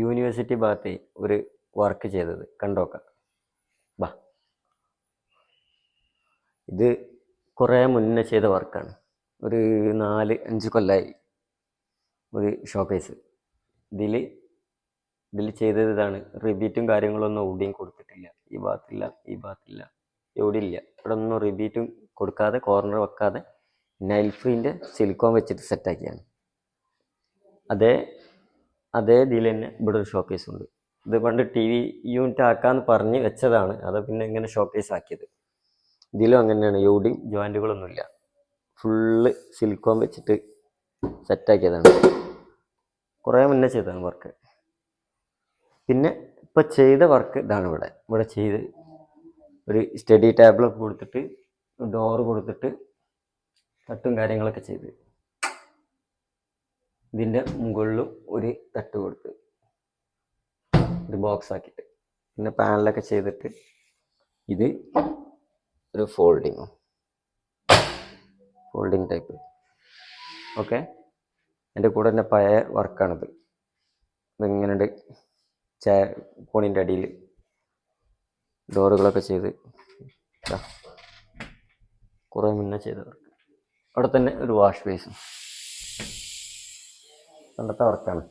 University ഭാഗത്തെ ഒരു work ചെയ്തത് കണ്ടോക്കാം. ബാ, ഇത് കുറേ മുന്നേ ചെയ്ത വർക്കാണ്. ഒരു 4-5 കൊല്ലമായി. ഒരു ഷോക്കേസ് ഇതിൽ ചെയ്തത് ഇതാണ്. റിബീറ്റും കാര്യങ്ങളൊന്നും എവിടെയും കൊടുത്തിട്ടില്ല. ഈ ഭാഗത്തില്ല, എവിടെ ഇല്ല. ഇവിടെ ഒന്നും റിബീറ്റും കൊടുക്കാതെ, കോർണർ വെക്കാതെ നൈൽ ഫ്രീൻ്റെ സിലിക്കോൺ വെച്ചിട്ട് സെറ്റാക്കിയാണ്. അതേ ഇതിൽ തന്നെ ഇവിടെ ഒരു ഷോക്കേസ് ഉണ്ട്. ഇത് പണ്ട് TV യൂണിറ്റ് ആക്കാമെന്ന് പറഞ്ഞ് വെച്ചതാണ്. അത് പിന്നെ ഇങ്ങനെ ഷോക്കേസ് ആക്കിയത്. ഇതിലും അങ്ങനെയാണ്, എവിടെയും ജോയിൻറ്റുകളൊന്നുമില്ല. ഫുള്ള് സിലിക്കോൺ വെച്ചിട്ട് സെറ്റാക്കിയതാണ്. കുറേ മുന്നേ ചെയ്തതാണ് വർക്ക്. പിന്നെ ഇപ്പോൾ ചെയ്ത വർക്ക് ഇതാണ്. ഇവിടെ ചെയ്ത് ഒരു സ്റ്റഡി ടേബിളൊക്കെ കൊടുത്തിട്ട്, ഡോറ് കൊടുത്തിട്ട്, തട്ടും കാര്യങ്ങളൊക്കെ ചെയ്ത്, ഇതിൻ്റെ മുകളിലും ഒരു തട്ട് കൊടുത്ത്, ഒരു ബോക്സ് ആക്കിയിട്ട്, പിന്നെ പാനലൊക്കെ ചെയ്തിട്ട്, ഇത് ഒരു ഫോൾഡിങ് ടൈപ്പ്. ഓക്കെ, എൻ്റെ കൂടെ തന്നെ പഴയ വർക്കാണിത്. ഇതിങ്ങനെയുണ്ട്. കോണിൻ്റെ അടിയിൽ ഡോറുകളൊക്കെ ചെയ്ത്, കുറേ മുന്നേ ചെയ്ത വർക്ക്. അവിടെ തന്നെ ഒരു വാഷ് ബേസും. പണ്ടത്തെ വർക്കാണ്.